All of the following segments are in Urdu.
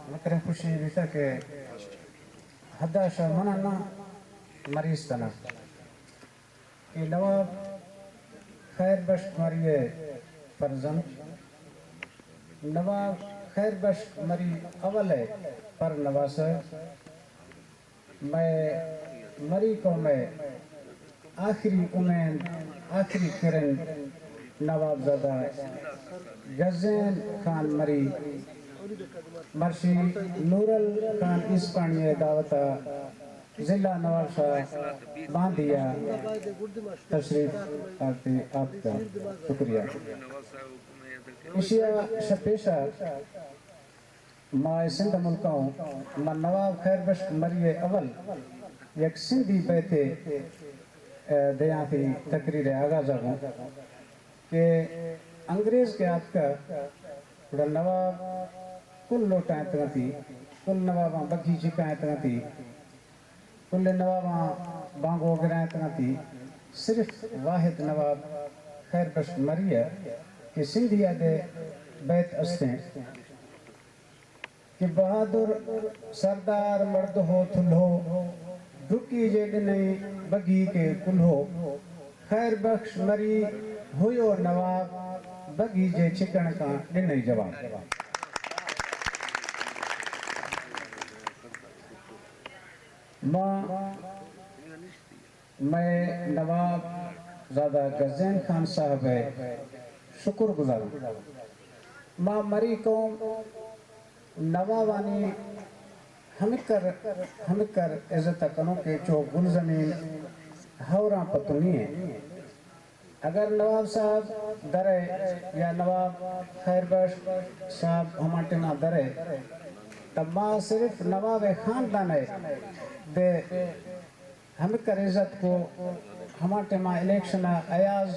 مکرم خوشی بیتا کہ حدا شاہ منانا مریض تنا کہ نواب خیر بخش مریے فرزن نواب خیر بخش مری اول ہے پر نواز میں مری کو میں آخری امید آخری کرن نواب زادہ غزین خان مری مرشی نورل خان اسپانی دعوت ضلع نواب شاہ باندیا تشریف آتی آپ کا شکریہ اشیاء شپیشہ ماں سندھ ملکوں من نواب خیر بخش مری اول یک سندھی بیتے دیاں تھی تقریر آغاز ہوں کہ انگریز کے آپ کا نواب کل لوٹائیں تگا تھی کل نواباں بگھی چکائیں تگا تھی کل نواباں بانگو گرائیں تگا تھی صرف واحد نواب خیر بخش مری ہے کہ سندھیا دے بیت استیں کہ بہادر سردار مرد ہو تھلو ڈکی جے ڈنئی بگھی کے کلہو خیر بخش مری ہویو نواب بگھی جے چھکن کا ڈنئی جواب میں نواب زادہ غزین خان صاحب ہے شکر گزار ماں مری قوم نوابانی ہمیں کر عزت کنوں کے چو گل زمین ہوراں پتنی ہے اگر نواب صاحب درے یا نواب خیر بخش صاحب ہمارے نہ درے تب ماں صرف نواب خاندان ہے دے ہمیں کر عزت کو ہمارے ماں الیکشن ایاز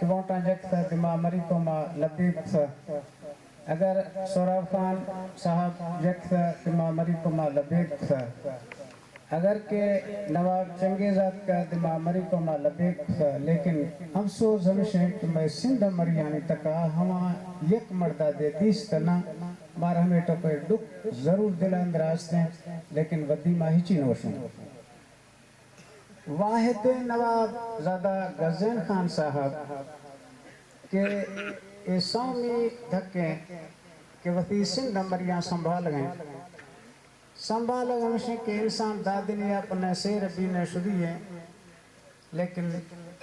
کہ ووٹاں جکتا کہ ماں مری کو ماں لبیب تھا اگر سوراب خان صاحب جکتا کہ ماں مری کو ماں لبیب تھا اگر کہ نواب چنگیزات کا دماغ مری کو ماں لبیب تھا لیکن افسوس ہمیشہ کہ میں سندھ مریانی تکا ہما یک مردہ دے دیستنا مارا ہمیں تو کوئی ڈک ضرور دل اندر آستے لیکن ودی ماں ہی چی نوشن واحد نواب زادہ غزین خان صاحب کہ سومی دھکیں کہ وفی سندھ مریاں سنبھال گئیں سنبھال گئے ہمیشہ کہ انسان دادنی اپنے سیر بینے شدی ہیں لیکن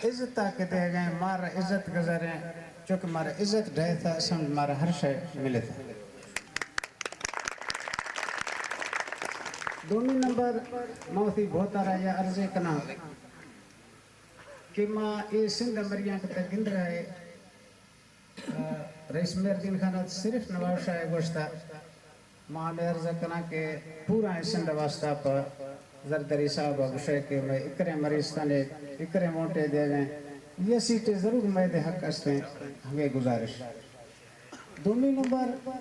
عزت کے دے گئے مارا عزت گزریں چونکہ مارا عزت ڈھے تھا سمجھ مارا ہر شے ملے تھا دومی نمبر موتی بہت رہا یا عرضے کنا کہ ماں یہ سندھ مریاں کے تک گند رہے رئیس مہردین خانت صرف نواب شاہ گوشتا ماں میں عرض کنا کہ پورا سندھ واسطہ پر زردری صاحب گوشے کہ میں اکرے مریضانے اکرے موٹے دے گئے یہ سیٹیں ضرور میں دے حق استے ہمیں گزارش دومی نمبر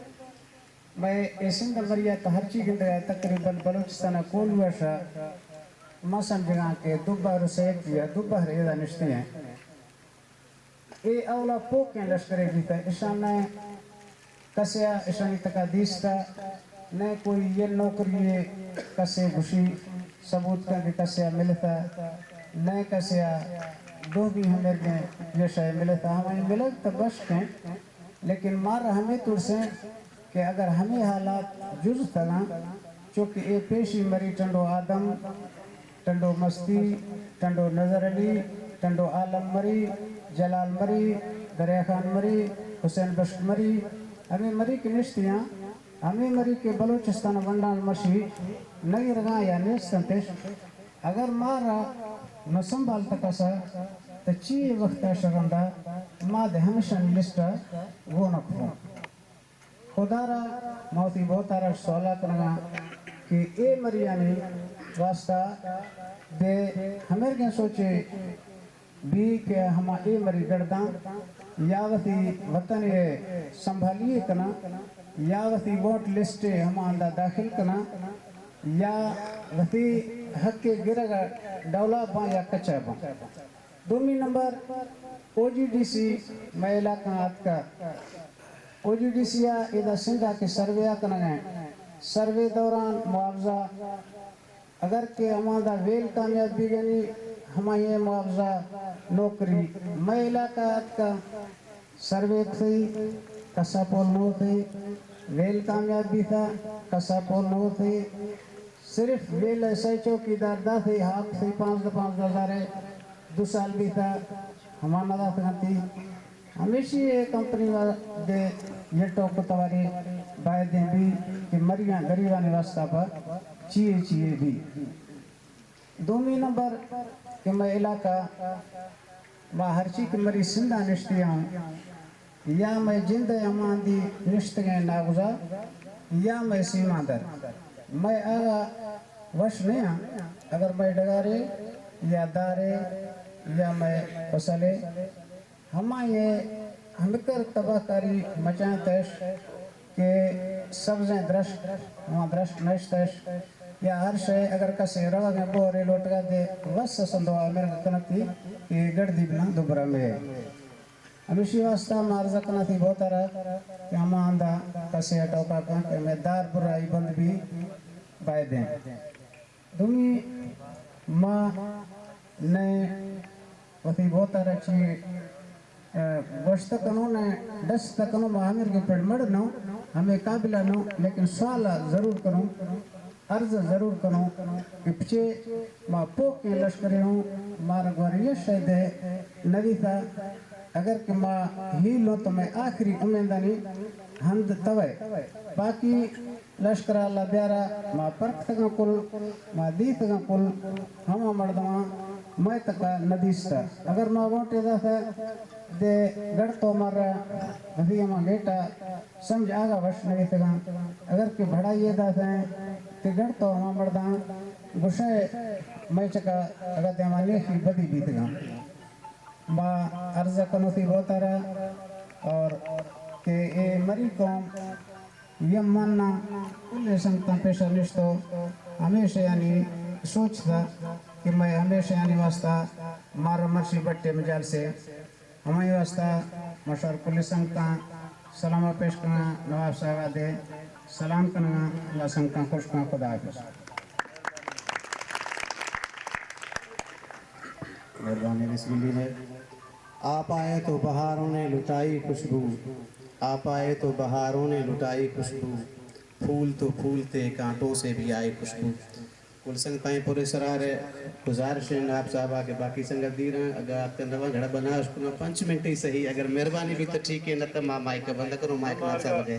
میں سندھ مریہ تحرچی گند رہا تقریباً بلوچستانہ کول ہوا شاہ ماں سمجھگاں کہ دوبہ رسیک یا دوبہ ریدہ نشتے ہیں اے اولا پوکیں لشکرے بھی تھا اشانہ کسیا اشانی تکا دیستا نہ کوئی یہ نوکری کسے گھشی ثبوت کر کے کسیا ملتا نہ کسیا دو بھی ہمیں یہ شاہ ملتا ہمیں ملت تو بشکیں لیکن مار ہمیں ترسیں کہ اگر ہمیں حالات جز تھا چونکہ اے پیشی مری ٹنڈو آدم ٹنڈو مستی ٹنڈو نظر علی ٹنڈو عالم مری جلال مری دریا خان مری حسین بخش مری ہمیں مری کی نشتیاں ہمیں مری کے بلوچستان ونڈان مشی نئی رگاں یا نیستن تیش اگر مارا نسنبال تکسا تو چی وقت شرندہ ماں دے ہمیشہ لسٹا وہ نکھوں خدا را موتی بہت آرہ سوالات رگاں کہ اے مریانی واسطہ دے ہمیں کیا سوچے بھی کہ ہما اے مری گرداں یا وطی وطن سنبھالیے کنا یا وطی ووٹ لسٹ ہما اندہ داخل کنا یا وطی حق کے گرگا ڈولا باں یا کچا باں دومی نمبر او جی ڈی سی میں علاقہ آت کا او جی ڈی سی ادھا سندھا کے سرویا کنا گئے سروے دوران معاوضہ اگر کہ ہمارا ویل کامیاب بھی گنی ہمیں معاوضہ نوکری میں علاقہ کا سروے تھی کسا پول نو تھی ویل کامیاب بھی تھا کسا پول نو تھی صرف ویل ایسے چوکیدار دا تھی ہاپ تھی 5,000 2 سال بھی تھا ہمارا دا تھی ہمیشہ یہ کمپنی دے یہ ٹوک تواری بائدیں بھی کہ مریاں گریبانی واسطہ پر چیئے بھی دومی نمبر کہ میں علاقہ ہر چیز کی مری سندہ نشتی ہوں یا میں جند امان دی نشتگیں ناغزہ یا میں سیماندر میں آگا وش نہیں ہوں اگر میں ڈگارے یا دارے یا میں فصلے ہم کر تباہ کاری مچائیں تیش کہ سبزیں درشت وہاں درشت نشتش یا ہر شے اگر کسی روہ میں بورے لوٹ گا دے وس سندوا میرے کنتی کہ گڑ دی بنا دوبرا میں ہمیشہ واسطہ مارزہ کنتی بہت رہا کہ ہم آندہ کسی اٹوکا کن کہ میں دار برائی بند بھی بائے دیں دومی ماں نے وہی بہت رہا چیئے گوشت کنو نے دست کنو مہامر کے پیڑ مڑ نو ہمیں قابلہ نو لیکن سوالہ ضرور کنو عرض ضرور کنو کہ پچھے ماں پوک کے لشکرے ہوں مارا گوریش شہدے نوی تھا اگر کہ ماں ہی لو تو میں آخری امیندانی ہند توے باقی لشکر اللہ بیارا ماں پرک تگا کل ماں دی تگا کل ہما مردماں میں تکا ندیستا اگر ماں ووٹے دا تھا دے گڑ تو مارا بھئی ہما بیٹا سمجھ آگا وش نہیں تگا اگر کہ بڑا یہ دا تھا تے گڑ تو ہما مرداں گشے میں چکا اگر تے ہما نیخی بدی بھی تگا ماں عرض کنو تھی بہت رہا اور کہ اے مری قوم یم ماننا کل سنگتاں پیشہ نشتو ہمیشہ یعنی سوچ تھا کہ میں ہمیشہ یعنی واسطہ مارا مرشی بٹے مجال سے ہمیں واسطہ مشہور کل سنگتاں سلامہ پیش کرنا نواب صاحبہ دے سلام کرنا اللہ سنگتاں خوش کرنا خدا حافظ مہربانی بسم اللہ ہے آپ آئے تو بہاروں نے لٹائی خوشبو آپ آئے تو بہاروں نے لٹائی خوشبو پھول تو پھولتے کانٹوں سے بھی آئی خوشبو کل سنگ تائیں پورے سرار گزارش ہیں آپ صاحبہ کے باقی سنگت دی رہے ہیں اگر آپ کا نوہ گھڑا بنا اس کو 5 منٹ ہی صحیح اگر مہربانی بھی تو ٹھیک ہے نہ تو مائک کا بندہ کرو مائک نہ صاحب ہے